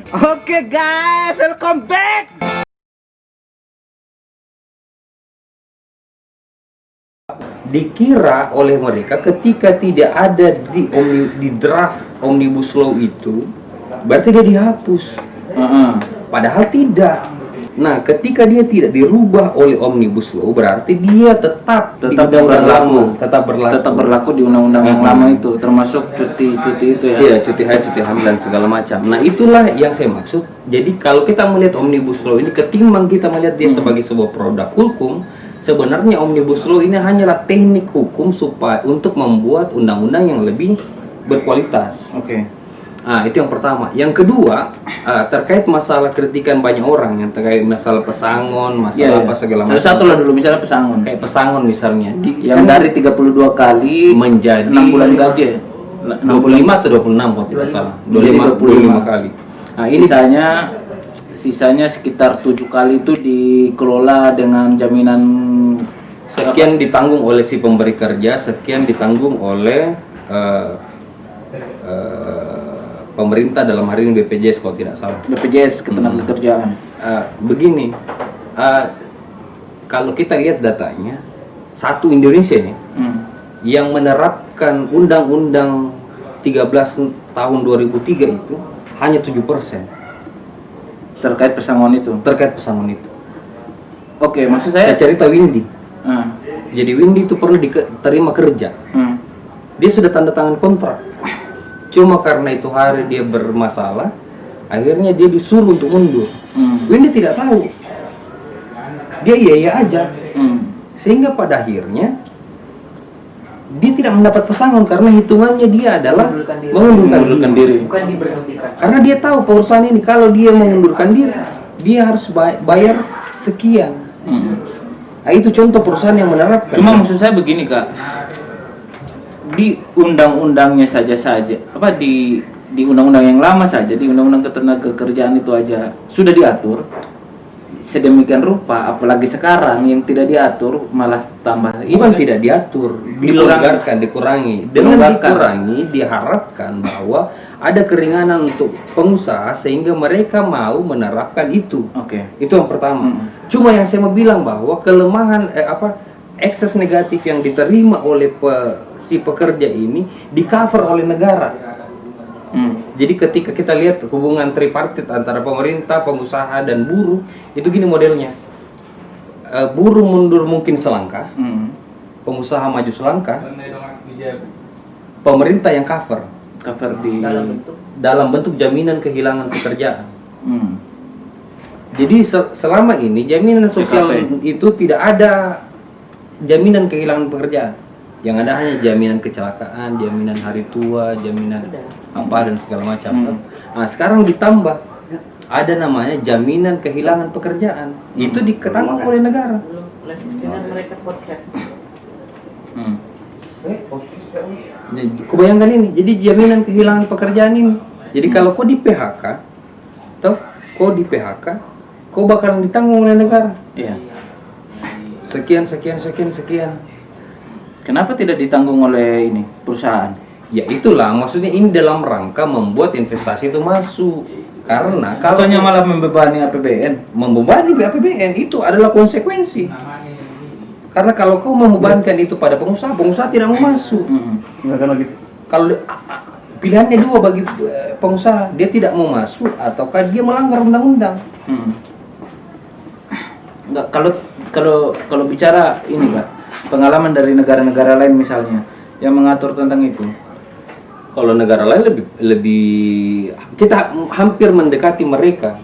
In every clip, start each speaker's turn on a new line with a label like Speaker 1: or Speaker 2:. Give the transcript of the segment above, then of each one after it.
Speaker 1: Oke guys, welcome back. Dikira oleh mereka ketika tidak ada di draft Omnibus Law itu, berarti dia dihapus. Padahal tidak. Nah, ketika dia tidak dirubah oleh Omnibus Law, berarti dia tetap di undang-undang lama, tetap berlaku
Speaker 2: di undang-undang yang lama itu, termasuk cuti itu ya.
Speaker 1: Iya, cuti haid, cuti hamil dan segala macam. Nah, itulah yang saya maksud. Jadi kalau kita melihat Omnibus Law ini, ketimbang kita melihat dia sebagai sebuah produk hukum, sebenarnya Omnibus Law ini hanyalah teknik hukum supaya untuk membuat undang-undang yang lebih berkualitas.
Speaker 2: Oke.
Speaker 1: Nah, itu yang pertama. Yang kedua, terkait masalah kritikan banyak orang yang terkait masalah pesangon, masalah apa segala macam.
Speaker 2: Satu lah dulu, misalnya pesangon.
Speaker 1: Kayak pesangon misalnya.
Speaker 2: Yang dari 32 kali
Speaker 1: menjadi
Speaker 2: 6 bulan gaji ya?
Speaker 1: 25 atau 26 kalau tidak salah. 25 kali. Nah, ini
Speaker 2: sisanya sekitar 7 kali itu dikelola dengan jaminan
Speaker 1: sekian ditanggung oleh si pemberi kerja, sekian ditanggung oleh pemerintah, dalam hari ini BPJS kalau tidak salah.
Speaker 2: BPJS Ketenagakerjaan.
Speaker 1: Begini, kalau kita lihat datanya, satu Indonesia nih yang menerapkan Undang-Undang 13 tahun 2003 itu hanya 7%
Speaker 2: terkait pesangon itu. Oke, maksud saya
Speaker 1: cerita Windy. Jadi Windy itu perlu diterima kerja. Dia sudah tanda tangan kontrak. Cuma karena itu hari dia bermasalah, akhirnya dia disuruh untuk mundur. Windy tidak tahu. Dia iya aja. Sehingga pada akhirnya dia tidak mendapat pesangon karena hitungannya dia adalah mengundurkan diri.
Speaker 3: Bukan diberhentikan.
Speaker 1: Karena dia tahu perusahaan ini kalau dia mengundurkan diri, dia harus bayar sekian. Nah, itu contoh perusahaan yang menerapkan.
Speaker 2: Cuma maksud saya begini, Kak. Di undang-undangnya saja apa di undang-undang yang lama saja, di undang-undang ketenagakerjaan itu aja sudah diatur sedemikian rupa, apalagi sekarang yang tidak diatur malah tambah.
Speaker 1: Bukan tidak diatur, dikurangi. Dengan dikurangi diharapkan bahwa ada keringanan untuk pengusaha sehingga mereka mau menerapkan itu.
Speaker 2: Oke.
Speaker 1: Itu yang pertama. Cuma yang saya mau bilang bahwa kelemahan ekses negatif yang diterima oleh si pekerja ini di cover oleh negara. Jadi ketika kita lihat hubungan tripartit antara pemerintah, pengusaha dan buruh, itu gini modelnya. Buruh mundur mungkin selangkah, pengusaha maju selangkah, pemerintah yang cover
Speaker 2: di
Speaker 1: dalam bentuk jaminan kehilangan pekerjaan. Jadi selama ini jaminan sosial itu tidak ada jaminan kehilangan pekerjaan. Yang ada hanya jaminan kecelakaan, jaminan hari tua, jaminan apa dan segala macam. Nah, sekarang ditambah ada namanya jaminan kehilangan pekerjaan. Itu ditanggung oleh negara.
Speaker 3: Dengan mereka podcast.
Speaker 1: Kau bayangkan ini. Jadi jaminan kehilangan pekerjaan ini. Jadi kalau kau di PHK, kau bakalan ditanggung oleh negara.
Speaker 2: Iya.
Speaker 1: Sekian.
Speaker 2: Kenapa tidak ditanggung oleh ini perusahaan?
Speaker 1: Ya itulah maksudnya ini dalam rangka membuat investasi itu masuk. Karena kalau
Speaker 2: malah membebani APBN.
Speaker 1: Membebani APBN itu adalah konsekuensi. Karena kalau kau membebankan itu pada pengusaha tidak mau masuk. Kalau pilihannya dua bagi pengusaha, dia tidak mau masuk ataukah dia melanggar undang-undang.
Speaker 2: Enggak, kalau bicara ini, Pak, pengalaman dari negara-negara lain misalnya yang mengatur tentang itu.
Speaker 1: Kalau negara lain lebih kita hampir mendekati mereka.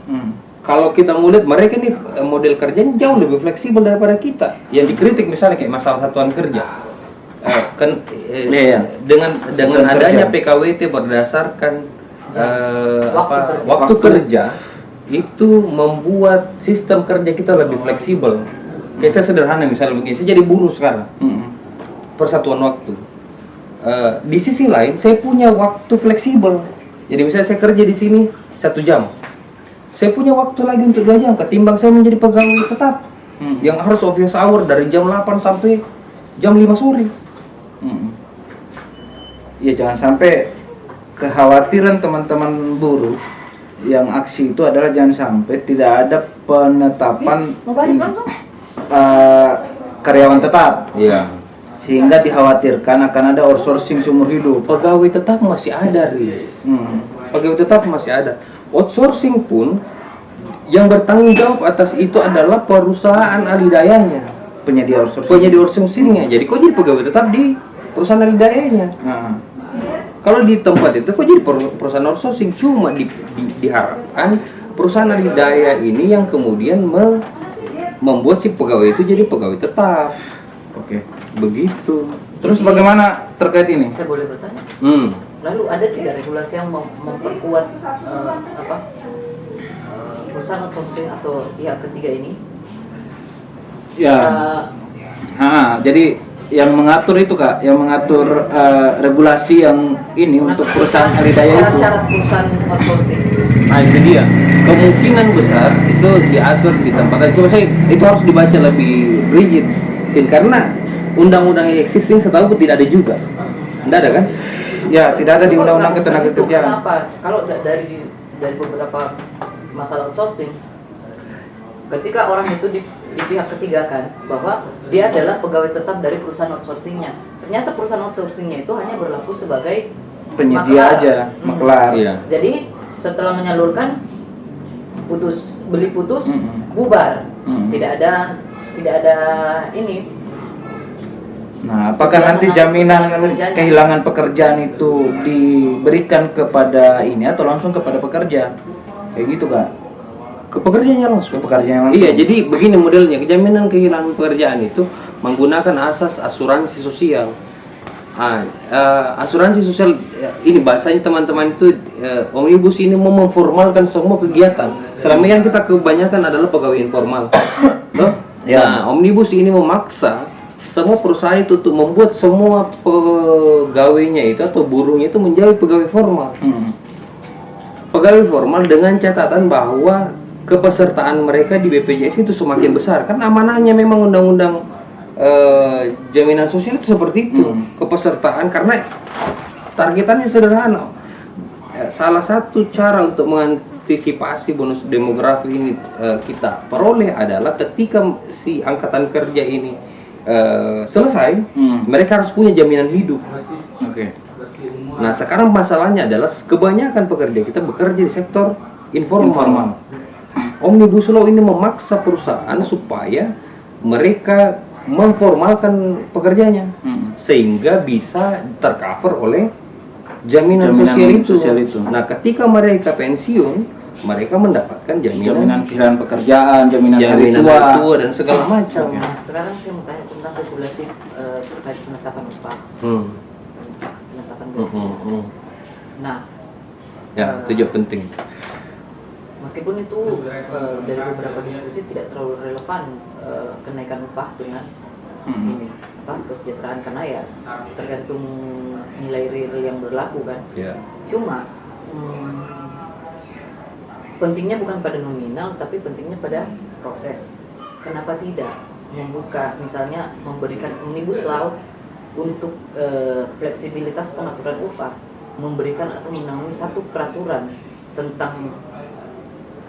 Speaker 1: Kalau kita melihat mereka nih model kerjanya jauh lebih fleksibel daripada kita. Yang dikritik misalnya kayak masalah satuan kerja. Dengan adanya PKWT berdasarkan waktu kerja itu membuat sistem kerja kita lebih fleksibel. Kayak saya sederhana misalnya begini, saya jadi buruh sekarang, persatuan waktu. Di sisi lain, saya punya waktu fleksibel. Jadi misalnya saya kerja di sini 1 jam, saya punya waktu lagi untuk 2 jam. Ketimbang saya menjadi pegawai tetap, yang harus office hour dari jam 8 sampai jam 5 sore.
Speaker 2: Ya jangan sampai kekhawatiran teman-teman buruh yang aksi itu adalah jangan sampai tidak ada penetapan
Speaker 3: Mau balik langsung?
Speaker 2: karyawan tetap,
Speaker 1: Iya.
Speaker 2: sehingga dikhawatirkan akan ada outsourcing seumur hidup.
Speaker 1: Pegawai tetap masih ada, Riz. Pegawai tetap masih ada. Outsourcing pun yang bertanggung jawab atas itu adalah perusahaan alidayanya,
Speaker 2: Penyedia outsourcing.
Speaker 1: penyedia outsourcingnya. Jadi kok jadi pegawai tetap di perusahaan alidayanya?
Speaker 2: Nah,
Speaker 1: Kalau di tempat itu kok jadi perusahaan outsourcing? Cuma diharapkan perusahaan alidaya ini yang kemudian membuat si pegawai itu jadi pegawai tetap.
Speaker 2: oke.
Speaker 1: Begitu.
Speaker 2: Terus bagaimana terkait ini?
Speaker 3: Saya boleh bertanya?
Speaker 1: Hmm.
Speaker 3: Lalu ada tidak regulasi yang memperkuat perusahaan outsourcing atau pihak ketiga ini?
Speaker 2: Ya.
Speaker 3: Eh,
Speaker 2: Jadi yang mengatur itu Kak, yang mengatur regulasi yang ini untuk perusahaan alidaya itu.
Speaker 3: Syarat-syarat perusahaan outsourcing.
Speaker 1: Nah itu dia, kemungkinan besar itu diatur di tempat. Cuma saya itu harus dibaca lebih rigid, karena undang-undang yang existing setahu tidak ada juga. Tidak ada kan?
Speaker 2: Ya, tidak ada di
Speaker 3: Kok
Speaker 2: Undang-Undang
Speaker 3: melakukan itu?
Speaker 2: Ketenagakerjaan.
Speaker 3: Kenapa? Kalau dari beberapa masalah outsourcing, ketika orang itu di pihak ketiga kan bahwa dia adalah pegawai tetap dari perusahaan outsourcingnya. Ternyata perusahaan outsourcingnya itu hanya berlaku sebagai
Speaker 2: Penyedia
Speaker 3: maklar.
Speaker 2: aja, maklar.
Speaker 1: Iya.
Speaker 3: Jadi setelah menyalurkan beli putus bubar. Tidak ada ini.
Speaker 2: Nah, apakah nanti jaminan kehilangan pekerjaan itu diberikan kepada ini atau langsung kepada pekerja? Kayak gitu Kak?
Speaker 1: Ke pekerjaannya langsung.
Speaker 2: Ke pekerjaan langsung.
Speaker 1: Iya, jadi begini modelnya, kejaminan kehilangan pekerjaan itu menggunakan asas asuransi sosial. Asuransi sosial ini bahasanya teman-teman itu omnibus ini mau memformalkan semua kegiatan. Selama ini kita kebanyakan adalah pegawai informal. Loh?
Speaker 2: Ya.
Speaker 1: Nah, omnibus ini memaksa semua perusahaan itu untuk membuat semua pegawainya itu atau buruhnya itu menjadi pegawai formal. Pegawai formal dengan catatan bahwa kepesertaan mereka di BPJS itu semakin besar. Kan amanahnya memang undang-undang jaminan sosial itu seperti itu. Kepesertaan karena targetannya sederhana. Salah satu cara untuk mengantisipasi bonus demografi ini kita peroleh adalah ketika si angkatan kerja ini selesai, mereka harus punya jaminan hidup.
Speaker 2: Oke.
Speaker 1: Nah sekarang masalahnya adalah kebanyakan pekerja kita bekerja di sektor informal. Omnibus Law ini memaksa perusahaan supaya mereka memformalkan pekerjanya sehingga bisa tercover oleh jaminan sosial itu. Nah ketika mereka pensiun, mereka mendapatkan jaminan
Speaker 2: kehilangan pekerjaan, jaminan hari
Speaker 1: hari
Speaker 2: tua.
Speaker 1: tua dan segala macam.
Speaker 3: Nah, sekarang saya mau tanya tentang regulasi terkait penetapan upah, penetapan gaji. Nah,
Speaker 1: Ya, itu juga penting.
Speaker 3: meskipun itu dari beberapa diskusi tidak terlalu relevan kenaikan upah dengan ini kesejahteraan, karena ya tergantung nilai real yang berlaku kan.
Speaker 1: Ya.
Speaker 3: Cuma pentingnya bukan pada nominal tapi pentingnya pada proses. Kenapa tidak membuka, misalnya memberikan omnibus law untuk fleksibilitas pengaturan upah, memberikan atau menaungi satu peraturan tentang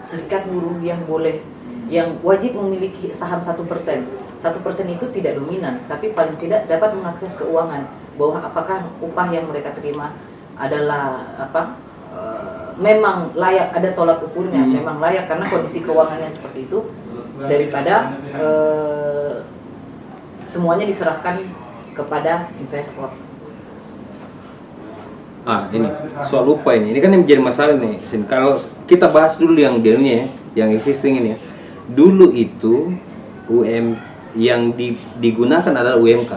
Speaker 3: serikat buruh yang wajib memiliki saham 1%. 1% itu tidak dominan, tapi paling tidak dapat mengakses keuangan, bahwa apakah upah yang mereka terima adalah memang layak, ada tolak ukurnya, memang layak karena kondisi keuangannya seperti itu, daripada semuanya diserahkan kepada investor.
Speaker 1: Ini soal upah ini kan yang menjadi masalah nih. Kalau kita bahas dulu yang dulunya ya, yang existing ini ya. Dulu itu yang digunakan adalah UMK.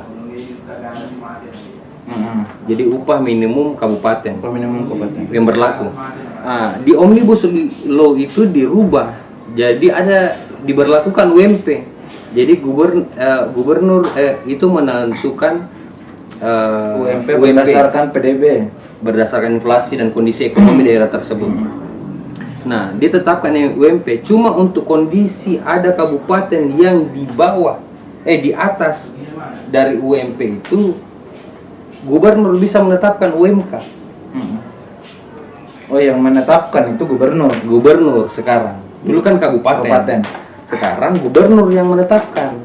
Speaker 1: Jadi upah minimum kabupaten. Yang berlaku. Di Omnibus Law itu dirubah. Jadi diberlakukan UMP. Jadi gubernur itu menentukan
Speaker 2: UMP berdasarkan PDB,
Speaker 1: berdasarkan inflasi dan kondisi ekonomi daerah tersebut. Nah, ditetapkan UMP cuma untuk kondisi ada kabupaten yang di atas dari UMP itu gubernur bisa menetapkan UMK.
Speaker 2: Oh, yang menetapkan itu gubernur.
Speaker 1: Gubernur sekarang. Dulu kan kabupaten. Sekarang gubernur yang menetapkan.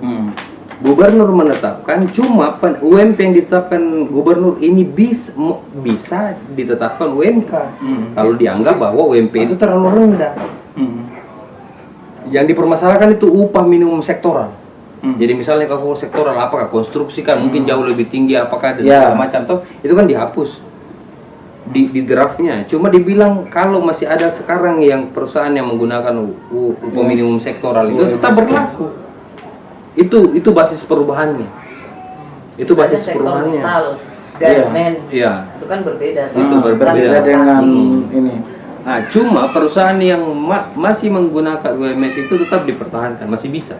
Speaker 1: Gubernur menetapkan, cuma UMP yang ditetapkan gubernur ini bisa ditetapkan UMK. Kalau dianggap bahwa UMP itu terlalu rendah. Yang dipermasalahkan itu upah minimum sektoral. Jadi misalnya kalau sektoral apakah konstruksi kan mungkin jauh lebih tinggi, apakah ada segala macam toh itu kan dihapus di draftnya. Cuma dibilang kalau masih ada sekarang yang perusahaan yang menggunakan upah minimum sektoral itu tetap berlaku. Itu basis perubahannya. Itu basis perubahannya.
Speaker 3: Metal, garmen,
Speaker 1: iya.
Speaker 3: itu kan berbeda.
Speaker 1: Itu berbeda
Speaker 2: dengan ini.
Speaker 1: Nah, cuma perusahaan yang masih menggunakan UMS itu tetap dipertahankan, masih bisa.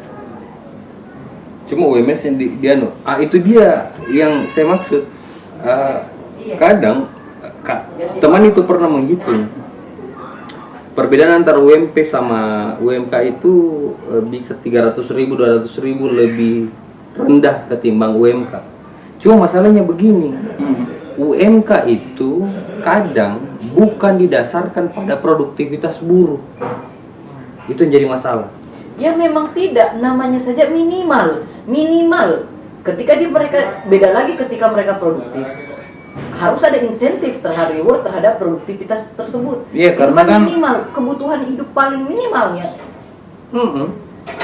Speaker 1: Cuma UMS yang itu dia yang saya maksud. Kadang teman itu pernah menghitung perbedaan antara UMP sama UMK itu bisa 300.000, 200.000 lebih rendah ketimbang UMK. Cuma masalahnya begini, UMK itu kadang bukan didasarkan pada produktivitas buruh. Itu yang jadi masalah.
Speaker 3: Ya memang tidak, namanya saja minimal. Ketika mereka beda lagi ketika mereka produktif. Harus ada insentif terhadap reward terhadap produktivitas tersebut.
Speaker 2: Iya,
Speaker 3: itu
Speaker 2: karena kan
Speaker 3: minimal, kebutuhan hidup paling minimalnya.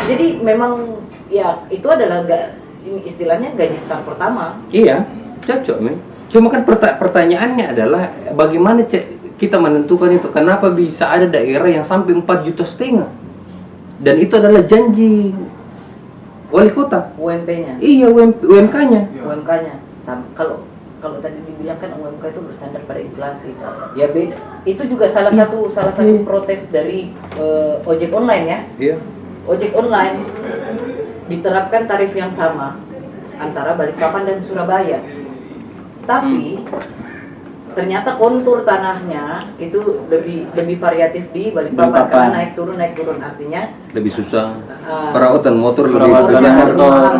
Speaker 3: Jadi memang ya itu adalah istilahnya gaji start pertama.
Speaker 1: Iya, cocok men. Cuma kan pertanyaannya adalah bagaimana kita menentukan itu? Kenapa bisa ada daerah yang sampai 4,5 juta? Dan itu adalah janji wali kota.
Speaker 3: UMP-nya.
Speaker 1: Iya, UMK-nya.
Speaker 3: UMK-nya. Kalau tadi dibilang kan UMK itu bersandar pada inflasi. Ya beda. Itu juga salah satu protes dari ojek online ya.
Speaker 1: Iya.
Speaker 3: Ojek online diterapkan tarif yang sama antara Balikpapan dan Surabaya. Tapi ternyata kontur tanahnya itu lebih variatif di Balikpapan karena naik turun artinya
Speaker 1: lebih susah. Perawatan motor lebih
Speaker 3: mahal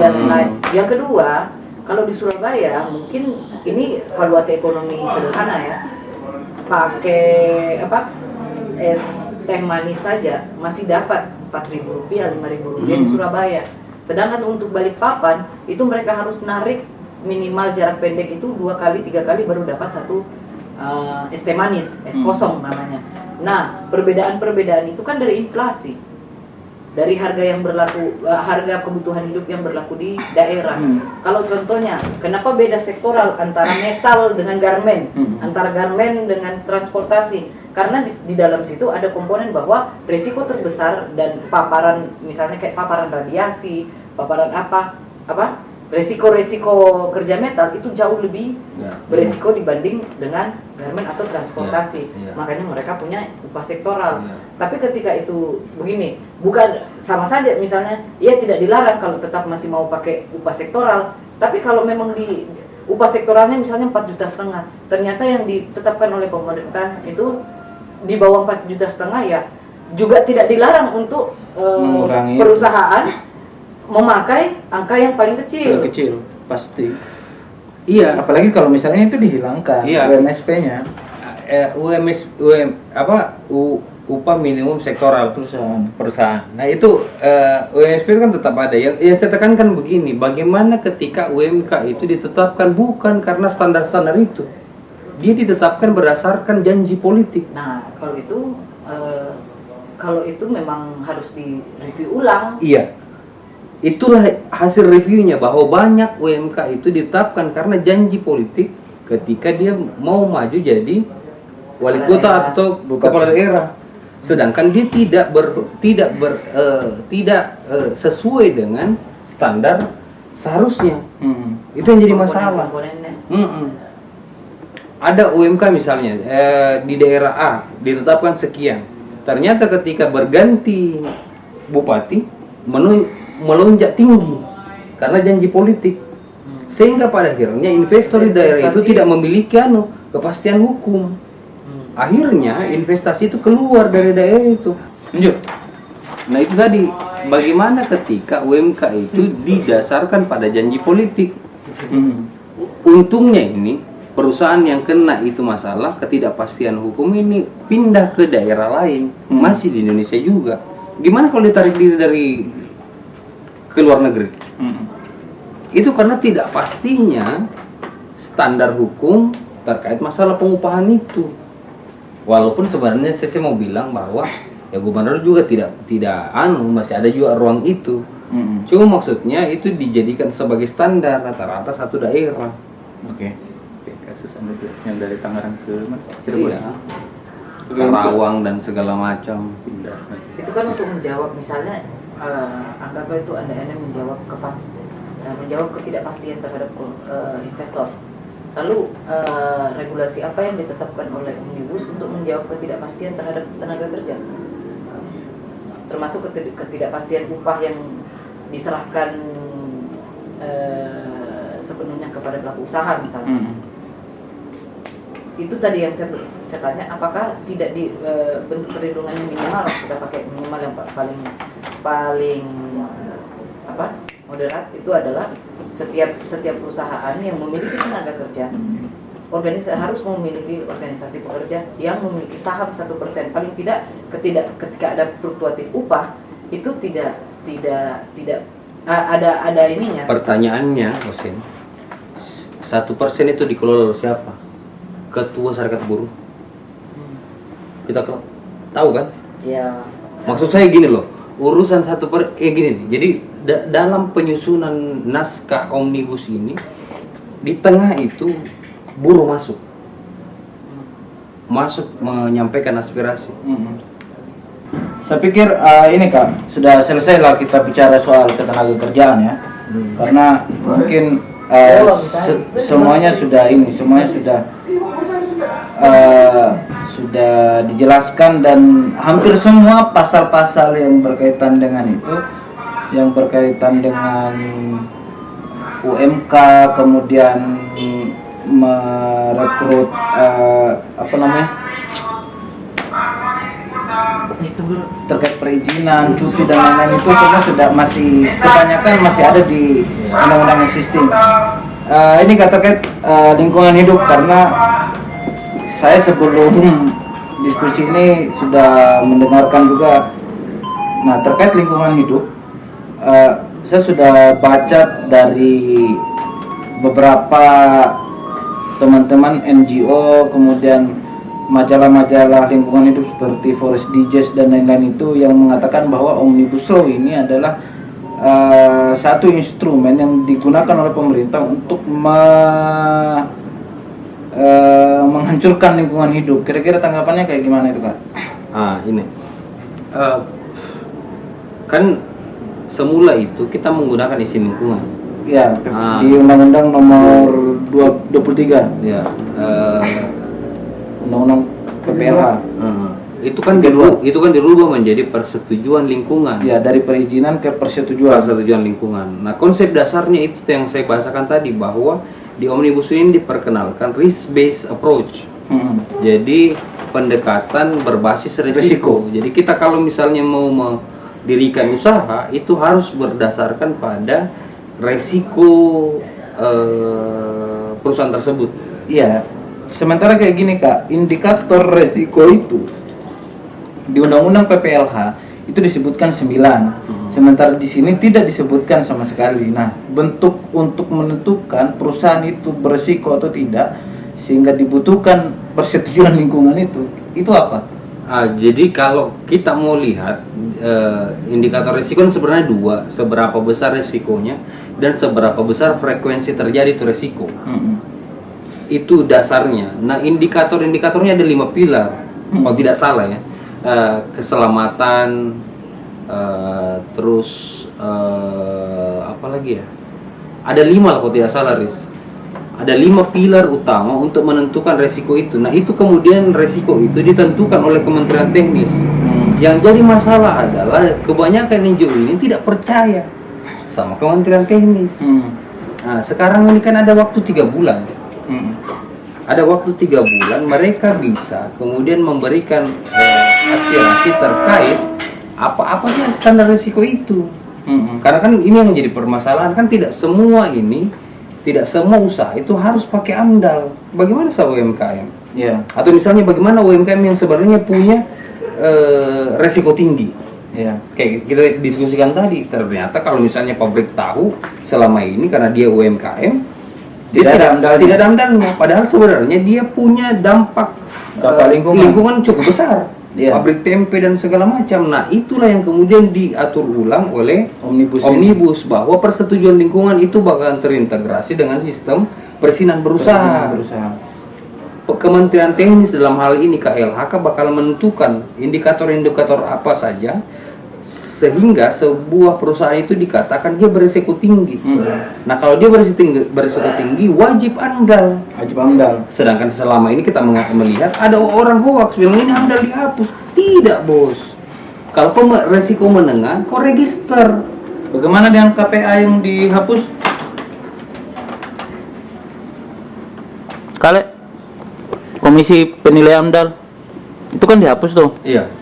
Speaker 3: dan lain-lain. Yang kedua, kalau di Surabaya mungkin ini valuasi ekonomi sederhana ya. Pakai es teh manis saja masih dapat Rp4.000, Rp5.000 di Surabaya. Sedangkan untuk Balikpapan itu mereka harus narik minimal jarak pendek itu 2 kali 3 kali baru dapat satu es teh manis, es kosong namanya. Nah, perbedaan itu kan dari inflasi. Dari harga yang berlaku, harga kebutuhan hidup yang berlaku di daerah. Kalau contohnya, kenapa beda sektoral antara metal dengan garmen, antara garmen dengan transportasi? Karena di dalam situ ada komponen bahwa risiko terbesar dan paparan, misalnya kayak paparan radiasi, paparan resiko kerja metal itu jauh lebih beresiko dibanding dengan garmen atau transportasi. Makanya mereka punya upah sektoral. Tapi ketika itu begini, bukan sama saja misalnya, ia tidak dilarang kalau tetap masih mau pakai upah sektoral. Tapi kalau memang di upah sektoralnya misalnya 4,5 juta, ternyata yang ditetapkan oleh pemerintah itu di bawah 4,5 juta ya juga tidak dilarang untuk perusahaan memakai angka yang paling kecil.
Speaker 2: Kecil, pasti.
Speaker 1: Iya.
Speaker 2: Apalagi kalau misalnya itu dihilangkan UMSP-nya.
Speaker 1: Upah minimum sektoral perusahaan. Nah itu UMSP kan tetap ada. Yang saya tekankan begini, bagaimana ketika UMK itu ditetapkan bukan karena standar-standar itu, dia ditetapkan berdasarkan janji politik.
Speaker 3: Nah kalau itu memang harus direview ulang.
Speaker 1: Iya. Itulah hasil reviewnya bahwa banyak UMK itu ditetapkan karena janji politik ketika dia mau maju jadi wali kota atau kepala daerah. Sedangkan dia tidak sesuai dengan standar seharusnya. Itu yang jadi masalah. Ada UMK misalnya di daerah A ditetapkan sekian. Ternyata ketika berganti bupati melonjak tinggi karena janji politik, sehingga pada akhirnya investor di daerah itu tidak memiliki kepastian hukum. Akhirnya investasi itu keluar dari daerah itu. Lanjut. Nah itu tadi, bagaimana ketika UMK itu didasarkan pada janji politik. Untungnya ini perusahaan yang kena itu masalah ketidakpastian hukum ini pindah ke daerah lain, masih di Indonesia juga. Gimana kalau ditarik diri dari ke luar negeri? Itu karena tidak pastinya standar hukum terkait masalah pengupahan itu. Walaupun sebenarnya saya mau bilang bahwa ya gubernur juga tidak masih ada juga ruang itu. Cuma maksudnya itu dijadikan sebagai standar rata-rata satu daerah.
Speaker 2: Oke, kasus yang dari Tangerang ke mana? Cirebon.
Speaker 1: Iya. Karawang dan segala macam.
Speaker 2: Pindah.
Speaker 3: Itu kan untuk menjawab misalnya anggaplah itu Anda menjawab ketidakpastian terhadap investor. Lalu regulasi apa yang ditetapkan oleh Omnibus untuk menjawab ketidakpastian terhadap tenaga kerja? Termasuk ketidakpastian upah yang diserahkan sepenuhnya kepada pelaku usaha misalnya. Itu tadi yang saya tanya, apakah tidak di bentuk perlindungannya minimal, kita pakai minimal yang paling moderat itu adalah setiap perusahaan yang memiliki tenaga kerja harus memiliki organisasi pekerja yang memiliki saham 1%, paling tidak ketika ada fluktuatif upah itu tidak ada ininya.
Speaker 1: Pertanyaannya, Osin, 1% itu dikelola oleh siapa? Ketua Serikat Buruh. Kita tahu kan?
Speaker 3: Ya.
Speaker 1: Maksud saya gini loh, urusan gini nih. Jadi dalam penyusunan naskah Omnibus ini, di tengah itu buruh masuk menyampaikan aspirasi.
Speaker 4: Saya pikir ini Kak, sudah selesai lah kita bicara soal ketenaga kerjaan ya. Karena mungkin semuanya sudah dijelaskan dan hampir semua pasal-pasal yang berkaitan dengan itu, yang berkaitan dengan UMK, kemudian merekrut terkait perizinan, cuti dan lain-lain itu semua kebanyakan masih ada di undang-undang existing. Ini terkait lingkungan hidup, karena saya sebelum diskusi ini sudah mendengarkan juga. Nah, terkait lingkungan hidup, saya sudah baca dari beberapa teman-teman NGO, kemudian majalah-majalah lingkungan hidup seperti Forest Digest dan lain-lain itu yang mengatakan bahwa Omnibus Law ini adalah satu instrumen yang digunakan oleh pemerintah untuk menghancurkan lingkungan hidup. Kira-kira tanggapannya kayak gimana itu Kak?
Speaker 1: Ini kan semula itu kita menggunakan izin lingkungan.
Speaker 4: Ya, di Undang-Undang Nomor 23.
Speaker 1: Ya,
Speaker 4: Undang-Undang PPLH.
Speaker 1: Itu kan dirubah menjadi persetujuan lingkungan.
Speaker 4: Ya, dari perizinan ke persetujuan
Speaker 1: lingkungan. Nah, konsep dasarnya itu yang saya bahasakan tadi, bahwa di Omnibus ini diperkenalkan risk based approach. Jadi pendekatan berbasis risiko. Jadi kita kalau misalnya mau mendirikan usaha itu harus berdasarkan pada resiko perusahaan tersebut.
Speaker 4: Iya. Sementara kayak gini Kak, indikator resiko itu di Undang-Undang PPLH itu disebutkan 9. Sementara di sini tidak disebutkan sama sekali. Nah, bentuk untuk menentukan perusahaan itu berisiko atau tidak sehingga dibutuhkan persetujuan lingkungan itu apa?
Speaker 1: Jadi kalau kita mau lihat indikator risiko sebenarnya dua, seberapa besar risikonya dan seberapa besar frekuensi terjadi itu risiko. Itu dasarnya. Nah, indikatornya ada 5 pilar, kalau tidak salah ya. Keselamatan, terus apa lagi ya? Ada 5 lah kalau tidak salah, Riz. Ada 5 pilar utama untuk menentukan resiko itu. Nah, itu kemudian resiko itu ditentukan oleh Kementerian Teknis. Yang jadi masalah adalah kebanyakan NGO ini tidak percaya sama Kementerian Teknis. Nah, sekarang ini kan ada waktu 3 bulan. Ada waktu 3 bulan mereka bisa kemudian memberikan aspirasi terkait apa sih standar risiko itu. Karena kan ini yang menjadi permasalahan, kan tidak semua ini tidak semua usaha itu harus pakai AMDAL. Bagaimana sama UMKM?
Speaker 2: Ya.
Speaker 1: Atau misalnya bagaimana UMKM yang sebenarnya punya resiko tinggi?
Speaker 2: Ya.
Speaker 1: Kayak kita diskusikan tadi, ternyata kalau misalnya pabrik tahu selama ini karena dia UMKM, dia tidak ada AMDAL-nya. Padahal sebenarnya dia punya dampak lingkungan cukup besar. Pabrik tempe dan segala macam. Nah, itulah yang kemudian diatur ulang oleh Omnibus bahwa persetujuan lingkungan itu bakalan terintegrasi dengan sistem perizinan berusaha. Kementerian Teknis dalam hal ini KLHK bakal menentukan indikator-indikator apa saja sehingga sebuah perusahaan itu dikatakan dia berisiko tinggi. Nah, kalau dia berisiko tinggi wajib AMDAL. Sedangkan selama ini kita melihat ada orang hoax bilang ini AMDAL dihapus. Tidak, Bos. Kalau kau resiko menengah, kau register.
Speaker 2: Bagaimana dengan KPA yang dihapus? Kale, Komisi Penilaian AMDAL itu kan dihapus tuh.
Speaker 1: Iya.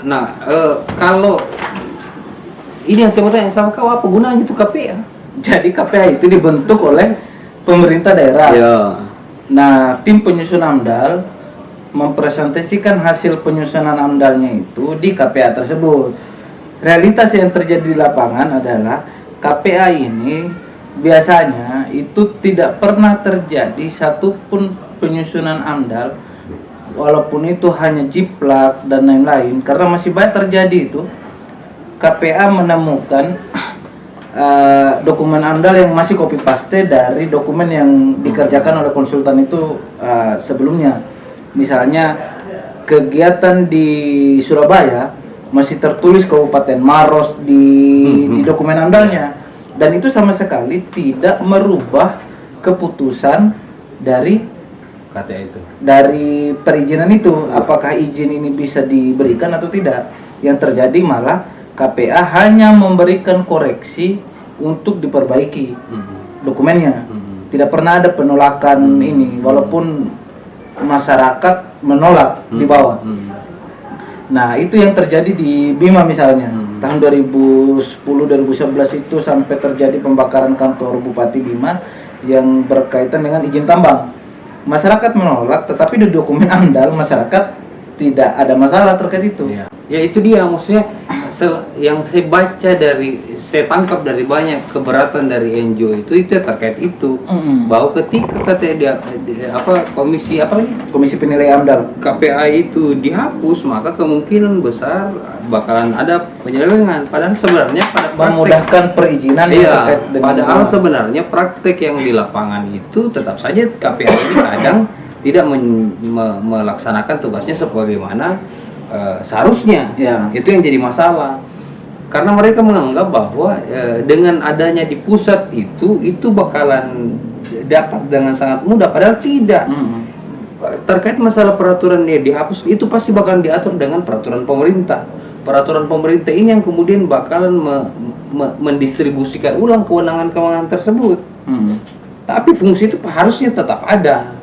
Speaker 1: Nah, kalau ini yang saya mau tanya sama kau, apa gunanya itu KPA?
Speaker 2: Jadi KPA itu dibentuk oleh pemerintah daerah.
Speaker 1: Iya.
Speaker 2: Nah, tim penyusun AMDAL mempresentasikan hasil penyusunan AMDAL-nya itu di KPA tersebut. Realitas yang terjadi di lapangan adalah KPA ini biasanya itu tidak pernah terjadi satupun penyusunan AMDAL, walaupun itu hanya jiplak dan lain-lain, karena masih banyak terjadi itu. KPA menemukan dokumen AMDAL yang masih copy paste dari dokumen yang dikerjakan oleh konsultan itu sebelumnya. Misalnya kegiatan di Surabaya masih tertulis Kabupaten Maros di dokumen AMDAL-nya, dan itu sama sekali tidak merubah keputusan dari
Speaker 1: KTA itu.
Speaker 2: Dari perizinan itu, apakah izin ini bisa diberikan atau tidak. Yang terjadi malah KPA hanya memberikan koreksi untuk diperbaiki dokumennya. Tidak pernah ada penolakan ini, walaupun masyarakat menolak di bawah. Nah, itu yang terjadi di Bima misalnya. Tahun 2010-2011 itu sampai terjadi pembakaran kantor Bupati Bima yang berkaitan dengan izin tambang. Masyarakat menolak, tetapi di dokumen AMDAL masyarakat tidak ada masalah terkait itu.
Speaker 1: Ya itu dia, maksudnya yang saya baca saya tangkap dari banyak keberatan dari NGO itu terkait itu, bahwa ketika
Speaker 2: Komisi Penilaian AMDAL
Speaker 1: KPA itu dihapus, maka kemungkinan besar bakalan ada penyelewengan. Padahal sebenarnya
Speaker 2: memudahkan perizinan.
Speaker 1: Padahal sebenarnya praktek yang di lapangan itu tetap saja KPA ini kadang tidak melaksanakan tugasnya sebagaimana seharusnya. Itu yang jadi masalah, karena mereka menganggap bahwa dengan adanya di pusat itu bakalan dapat dengan sangat mudah, padahal tidak. Terkait masalah peraturan yang dihapus itu pasti bakalan diatur dengan peraturan pemerintah. Peraturan pemerintah ini yang kemudian bakalan mendistribusikan ulang kewenangan-kewenangan tersebut. Tapi fungsi itu harusnya tetap ada.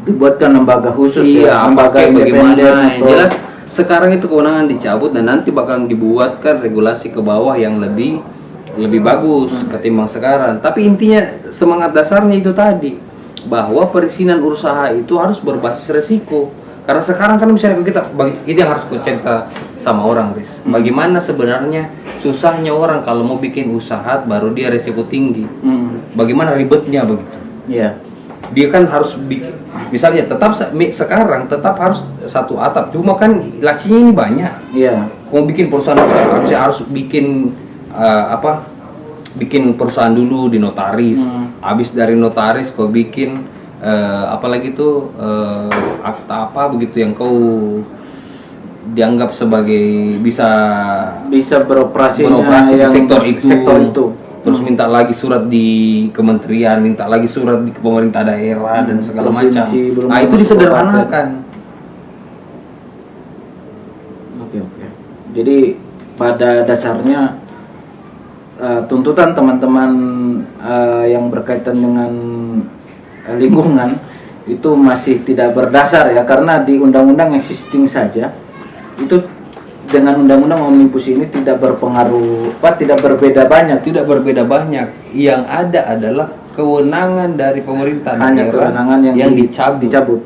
Speaker 2: Dibuatkan lembaga khusus,
Speaker 1: lembaga bagaimana yang jelas sekarang itu kewenangan dicabut dan nanti bakalan dibuatkan regulasi ke bawah yang lebih bagus ketimbang sekarang. Tapi intinya semangat dasarnya itu tadi, bahwa perizinan usaha itu harus berbasis resiko. Karena sekarang kan misalnya itu yang harus cerita sama orang, Riz. Bagaimana sebenarnya susahnya orang kalau mau bikin usaha baru dia resiko tinggi. Bagaimana ribetnya begitu. Dia kan harus misalnya sekarang tetap harus satu atap, cuma kan lacinya ini banyak. Mau bikin perusahaan harus bikin bikin perusahaan dulu di notaris. Habis dari notaris kau bikin apalagi tuh akta apa begitu yang kau dianggap sebagai bisa beroperasi di sektor itu. Terus minta lagi surat di kementerian, minta lagi surat di pemerintah daerah dan segala macam. Nah, itu disederhanakan.
Speaker 2: Oke. Jadi pada dasarnya tuntutan teman-teman yang berkaitan dengan lingkungan itu masih tidak berdasar ya, karena di undang-undang existing saja itu
Speaker 4: dengan undang-undang omnibus ini tidak berpengaruh, tidak berbeda banyak.
Speaker 1: Tidak berbeda banyak. Yang ada adalah kewenangan dari pemerintah
Speaker 4: Hanya
Speaker 1: daerah
Speaker 4: kewenangan yang dicabut.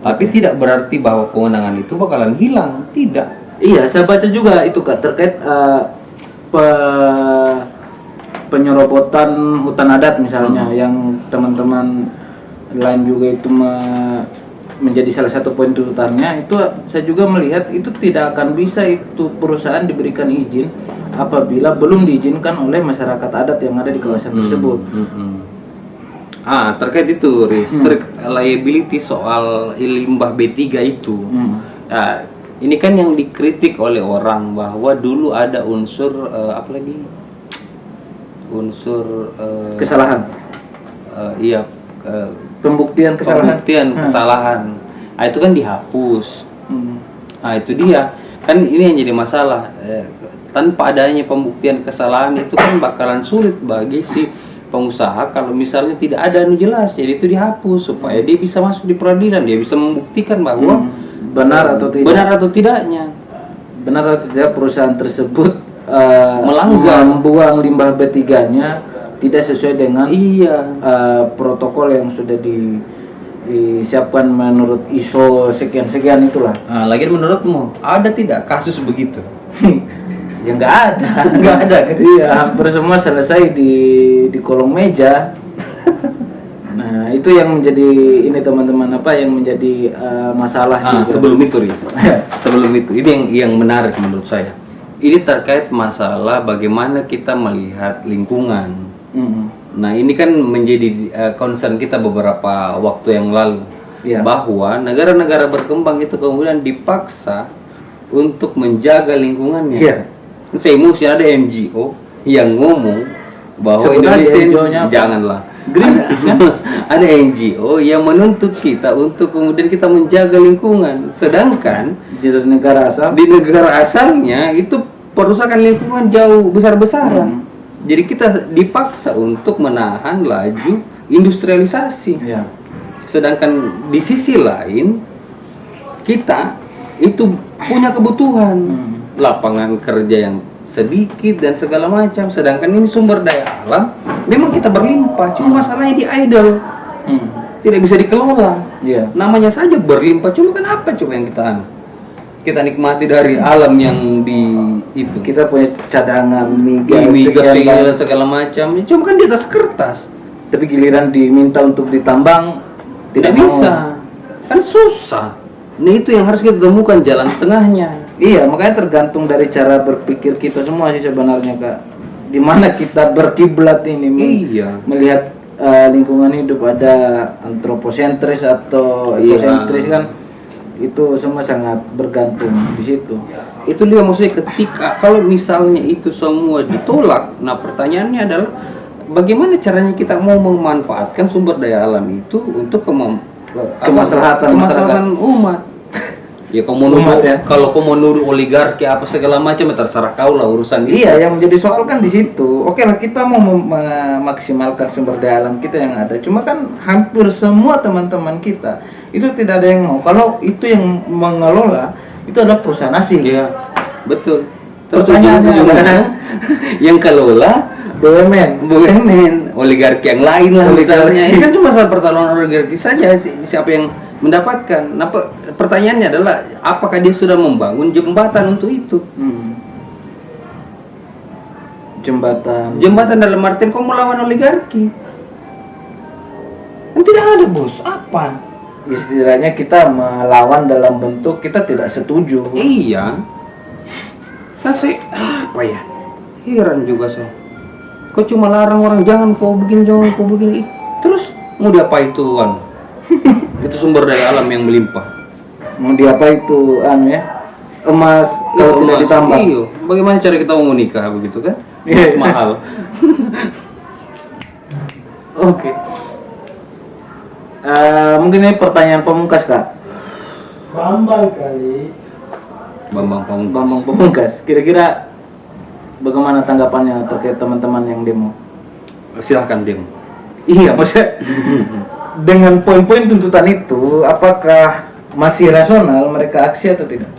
Speaker 1: Tapi tidak berarti bahwa kewenangan itu bakalan hilang. Tidak.
Speaker 4: Iya, saya baca juga itu Kak terkait penyerobotan hutan adat misalnya yang teman-teman lain juga itu menjadi salah satu poin tuntutannya, itu saya juga melihat itu tidak akan bisa itu perusahaan diberikan izin apabila belum diizinkan oleh masyarakat adat yang ada di kawasan tersebut.
Speaker 1: Terkait itu restrict liability soal limbah B3 itu. Nah, ini kan yang dikritik oleh orang bahwa dulu ada unsur
Speaker 4: Kesalahan. Pembuktian
Speaker 1: kesalahan. Itu kan dihapus. Itu dia. Kan ini yang jadi masalah. Tanpa adanya pembuktian kesalahan itu kan bakalan sulit bagi si pengusaha kalau misalnya tidak ada jelas. Jadi itu dihapus supaya dia bisa masuk di peradilan, dia bisa membuktikan bahwa
Speaker 4: benar atau
Speaker 1: tidaknya.
Speaker 4: Benar atau tidak perusahaan tersebut
Speaker 1: membuang
Speaker 4: limbah B3-nya tidak sesuai dengan protokol yang sudah disiapkan menurut ISO sekian-sekian itulah.
Speaker 1: Lagi menurutmu ada tidak kasus begitu?
Speaker 4: Ya nggak ada.
Speaker 1: Nggak ada kan?
Speaker 4: Iya, hampir semua selesai di kolong meja. Nah, itu yang menjadi ini teman-teman yang menjadi masalah juga.
Speaker 1: Sebelum itu, Riz. Sebelum itu, ini yang menarik menurut saya. Ini terkait masalah bagaimana kita melihat lingkungan. Nah, ini kan menjadi concern kita beberapa waktu yang lalu, bahwa negara-negara berkembang itu kemudian dipaksa untuk menjaga lingkungannya. Saya emosi ada NGO yang ngomong bahwa Indonesia janganlah. Ada NGO yang menuntut kita untuk kemudian kita menjaga lingkungan, sedangkan
Speaker 4: di negara
Speaker 1: asalnya itu perusahaan lingkungan jauh besar-besaran. Jadi kita dipaksa untuk menahan laju industrialisasi. Sedangkan di sisi lain kita itu punya kebutuhan lapangan kerja yang sedikit dan segala macam. Sedangkan ini sumber daya alam memang kita berlimpah, cuma masalahnya di idle, tidak bisa dikelola. Namanya saja berlimpah, cuma kan apa coba yang kita nikmati dari alam yang itu.
Speaker 4: Kita punya cadangan
Speaker 1: migas segala macam, cuma kan di atas kertas.
Speaker 4: Tapi giliran diminta untuk ditambang
Speaker 1: tidak bisa, kan susah. Nah itu yang harus kita temukan jalan tengahnya.
Speaker 4: Iya, makanya tergantung dari cara berpikir kita semua sih sebenarnya Kak. Dimana kita berkiblat ini melihat lingkungan hidup, ada antroposentris atau ekosentris kan, itu semua sangat bergantung di situ.
Speaker 1: Itu dia maksudnya ketika kalau misalnya itu semua ditolak, nah pertanyaannya adalah bagaimana caranya kita mau memanfaatkan sumber daya alam itu untuk kemaslahatan umat. Ya kalau kau mau nuduh oligarki apa segala macam, terserah kau lah urusan itu.
Speaker 4: Iya, yang menjadi soal kan di situ. Oke lah, kita mau memaksimalkan sumber daya alam kita yang ada. Cuma kan hampir semua teman-teman kita itu tidak ada yang mau. Kalau itu yang mengelola itu adalah perusahaan asing.
Speaker 1: Iya, betul.
Speaker 4: Pertanyaannya
Speaker 1: yang kelola
Speaker 4: BUMN,
Speaker 1: oligarki yang lain lah misalnya. Ini kan cuma soal pertarungan oligarki saja, siapa yang mendapatkan. Nah, pertanyaannya adalah apakah dia sudah membangun jembatan untuk itu? Jembatan dalam artian kau melawan oligarki? Kan tidak ada, bos. Apa?
Speaker 4: Istilahnya kita melawan dalam bentuk kita tidak setuju.
Speaker 1: Iya. Kasih apa ya? Heran juga saya. Kau cuma larang orang jangan kau begini. Terus mau diapain tuan? Itu sumber daya alam yang melimpah.
Speaker 4: Mau diapa itu emas kalau tidak ditambah.
Speaker 1: Iya. Bagaimana cara kita mau menikah begitu kan? Emas mahal.
Speaker 4: Oke. Mungkin ini pertanyaan pamungkas Kak.
Speaker 5: Bambang kali.
Speaker 1: Bambang
Speaker 4: Pamungkas. Kira-kira bagaimana tanggapannya terkait teman-teman yang demo?
Speaker 1: Silahkan demo.
Speaker 4: Iya, maksudnya dengan poin-poin tuntutan itu, apakah masih rasional mereka aksi atau tidak?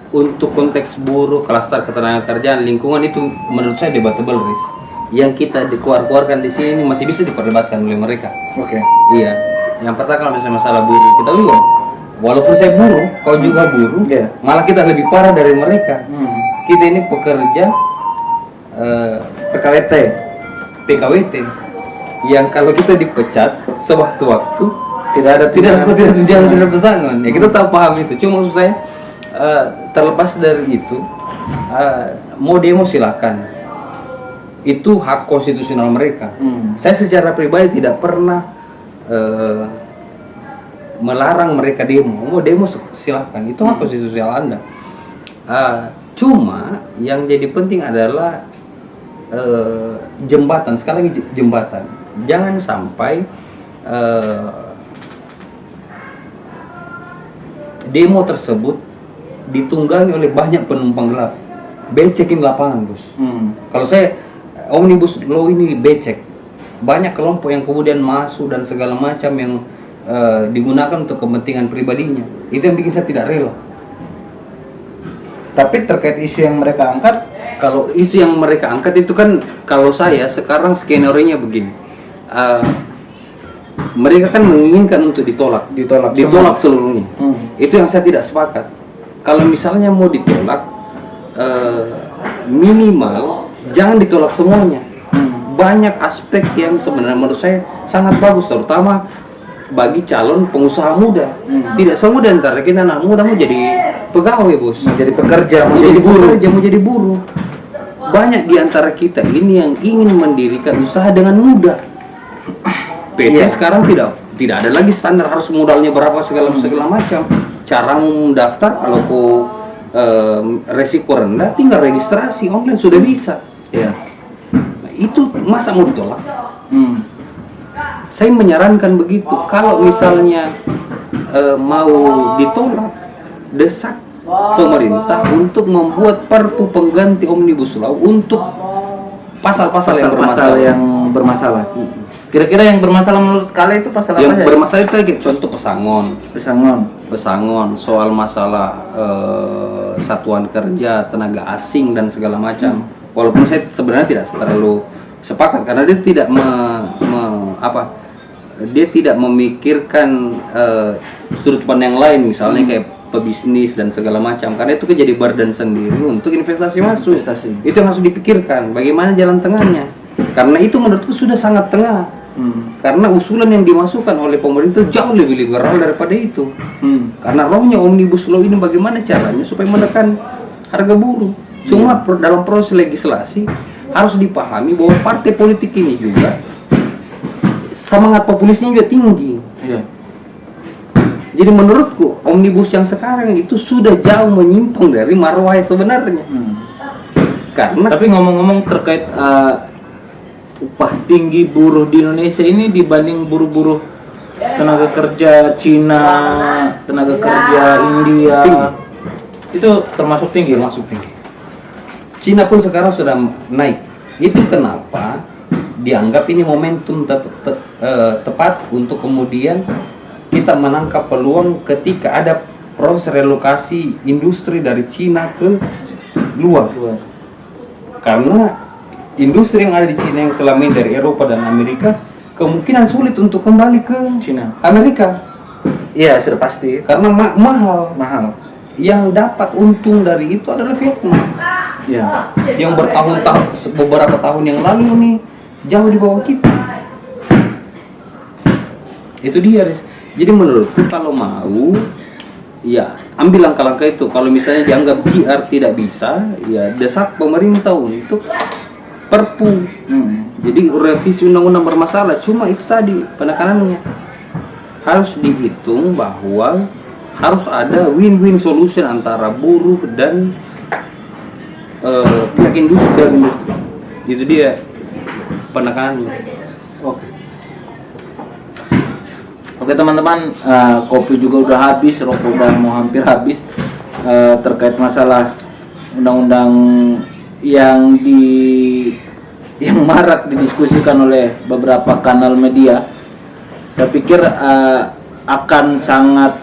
Speaker 1: untuk konteks buruh, klaster ketenagakerjaan, lingkungan itu menurut saya debatable, Riz. Yang kita dikeluarkan di sini masih bisa diperdebatkan oleh mereka.
Speaker 4: Oke.
Speaker 1: Iya. Yang pertama kalau misalnya masalah buruh, kita juga walaupun saya buruh, kau juga buruh,
Speaker 4: Iya.
Speaker 1: malah kita lebih parah dari mereka. Kita ini pekerja
Speaker 4: PKWT.
Speaker 1: PKWT yang kalau kita dipecat sewaktu-waktu
Speaker 4: Tidak
Speaker 1: tidak tunjangan, tidak pesangon. Ya kita tahu paham itu. Cuma maksud saya terlepas dari itu, mau demo silakan. Itu hak konstitusional mereka. Saya secara pribadi tidak pernah melarang mereka demo. Mau demo silakan. Itu hak konstitusional Anda. Cuma yang jadi penting adalah jembatan. Sekali lagi jembatan. Jangan sampai demo tersebut ditunggangi oleh banyak penumpang gelap. Becekin lapangan, Bos. Kalau saya omnibus law ini becek. Banyak kelompok yang kemudian masuk dan segala macam yang digunakan untuk kepentingan pribadinya. Itu yang bikin saya tidak rela.
Speaker 4: Tapi terkait isu yang mereka angkat,
Speaker 1: Kalau isu yang mereka angkat itu kan, kalau saya sekarang skenario-nya begini. Mereka kan menginginkan untuk ditolak seluruhnya. Itu yang saya tidak sepakat. Kalau misalnya mau ditolak, minimal jangan ditolak semuanya. Banyak aspek yang sebenarnya menurut saya sangat bagus, terutama bagi calon pengusaha muda. Tidak semudah antara kita anak muda mau jadi pegawai, Bos,
Speaker 4: mau jadi pekerja,
Speaker 1: mau jadi buruh. Banyak di antara kita ini yang ingin mendirikan usaha dengan mudah. PT sekarang tidak ada lagi standar harus modalnya berapa segala macam. Cara mendaftar kalau resiko rendah, tinggal registrasi online sudah bisa.
Speaker 4: ya.
Speaker 1: Nah, itu masa mau ditolak? Saya menyarankan begitu. Kalau misalnya mau ditolak, desak pemerintah untuk membuat perpu pengganti omnibus law untuk pasal-pasal yang bermasalah.
Speaker 2: Kira-kira yang bermasalah menurut kalian itu pasal apa
Speaker 1: Yang
Speaker 2: aja?
Speaker 1: bermasalah itu kayak contoh
Speaker 2: Pesangon.
Speaker 1: pesangon, soal masalah satuan kerja, tenaga asing dan segala macam. Walaupun saya sebenarnya tidak terlalu sepakat karena dia tidak dia tidak memikirkan sudut pandang yang lain, misalnya kayak pebisnis dan segala macam, karena itu kan jadi burden sendiri untuk investasi masuk. Itu yang harus dipikirkan, bagaimana jalan tengahnya, karena itu menurutku sudah sangat tengah. Karena usulan yang dimasukkan oleh pemerintah jauh lebih liberal daripada itu. Karena rohnya omnibus law ini bagaimana caranya supaya menekan harga buruh. Cuma dalam proses legislasi harus dipahami bahwa partai politik ini juga semangat populisnya juga tinggi. Jadi menurutku omnibus yang sekarang itu sudah jauh menyimpang dari marwah sebenarnya. Karena
Speaker 2: Tapi ngomong-ngomong terkait upah tinggi buruh di Indonesia ini dibanding buruh-buruh tenaga kerja Cina, tenaga kerja India, itu termasuk tinggi.
Speaker 1: Cina pun sekarang sudah naik. Itu kenapa dianggap ini momentum tepat untuk kemudian kita menangkap peluang ketika ada proses relokasi industri dari Cina ke luar. Karena industri yang ada di Cina yang selama ini dari Eropa dan Amerika kemungkinan sulit untuk kembali ke
Speaker 2: Cina.
Speaker 1: Amerika.
Speaker 4: Iya, sudah pasti.
Speaker 1: Karena mahal.
Speaker 4: Mahal.
Speaker 1: Yang dapat untung dari itu adalah Vietnam.
Speaker 2: Ya.
Speaker 1: Yang bertahun-tahun, beberapa tahun yang lalu nih jauh di bawah kita. Itu dia, Riz. Jadi menurutku kalau mau, ya ambil langkah-langkah itu. Kalau misalnya dianggap GR tidak bisa, ya desak pemerintah untuk perpu. Jadi revisi undang-undang bermasalah. Cuma itu tadi penekanannya harus dihitung bahwa harus ada win-win solution antara buruh dan pihak industri. Itu dia penekanannya.
Speaker 2: Oke teman-teman, kopi juga udah habis, rokok udah mau hampir habis. Terkait masalah undang-undang yang marak didiskusikan oleh beberapa kanal media, saya pikir akan sangat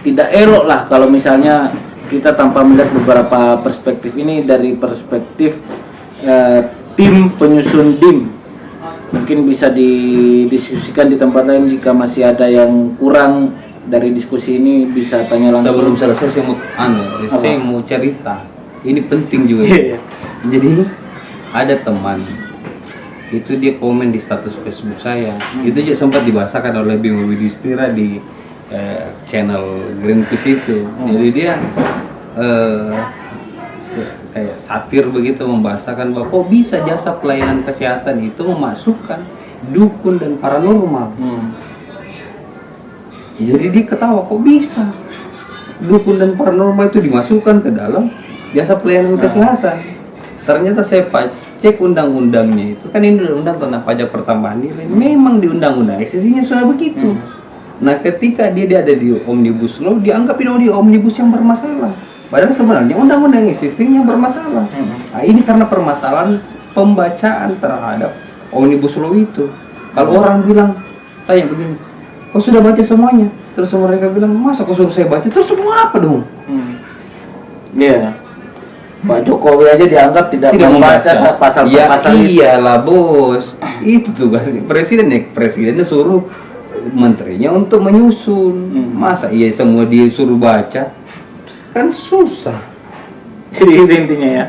Speaker 2: tidak elok lah kalau misalnya kita tanpa melihat beberapa perspektif ini dari perspektif tim penyusun DIM. Mungkin bisa didiskusikan di tempat lain. Jika masih ada yang kurang dari diskusi ini bisa tanya langsung.
Speaker 1: Sebelum selesai saya mau cerita. Ini penting juga. Jadi ada teman itu dia komen di status Facebook saya. Itu juga sempat dibahasakan oleh Bimo Widistira di channel Greenpeace itu. Jadi dia kayak satir begitu membahasakan bahwa kok bisa jasa pelayanan kesehatan itu memasukkan dukun dan paranormal. Jadi dia ketawa, kok bisa dukun dan paranormal itu dimasukkan ke dalam jasa pelayanan kesehatan. Ternyata saya cek undang-undangnya itu kan ini undang-undang tentang pajak pertambahan nilai. Memang di undang-undang eksisinya sudah begitu. Nah ketika dia ada di Omnibus Law dianggap ini Omnibus yang bermasalah. Padahal sebenarnya undang-undang existing yang bermasalah. Nah, ini karena permasalahan pembacaan terhadap Omnibus Law itu. Kalau orang bilang, tanya begini, kau sudah baca semuanya? Terus mereka bilang, masa kau suruh saya baca? Terus semua apa dong?
Speaker 2: Iya. Pak Jokowi aja dianggap tidak membaca pasal per pasal.
Speaker 1: Iyalah bos, itu tugas presiden ya. Presidennya suruh menterinya untuk menyusun. Masa iya semua dia suruh baca? Kan susah.
Speaker 2: Jadi itu intinya ya.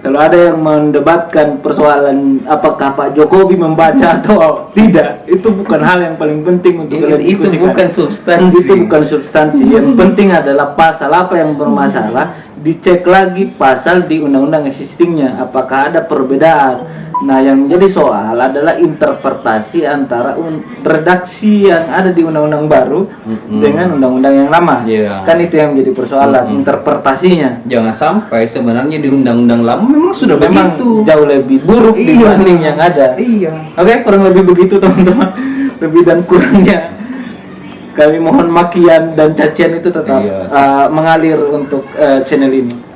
Speaker 2: Kalau ada yang mendebatkan persoalan apakah Pak Jokowi membaca atau tidak, itu bukan hal yang paling penting untuk kalian
Speaker 1: Itu
Speaker 2: diskusikan.
Speaker 1: bukan substansi.
Speaker 2: Itu bukan substansi. Yang penting adalah pasal apa yang bermasalah, dicek lagi pasal di undang-undang existingnya apakah ada perbedaan. Nah, yang menjadi soal adalah interpretasi antara redaksi yang ada di undang-undang baru dengan undang-undang yang lama. Kan itu yang menjadi persoalan, interpretasinya.
Speaker 1: Jangan sampai sebenarnya di undang-undang lama memang sudah
Speaker 2: Memang
Speaker 1: begitu.
Speaker 2: jauh lebih buruk dibanding yang ada.
Speaker 1: Iya.
Speaker 2: Oke, kurang lebih begitu teman-teman. Lebih dan kurangnya kami mohon makian dan cacian itu tetap mengalir untuk channel ini.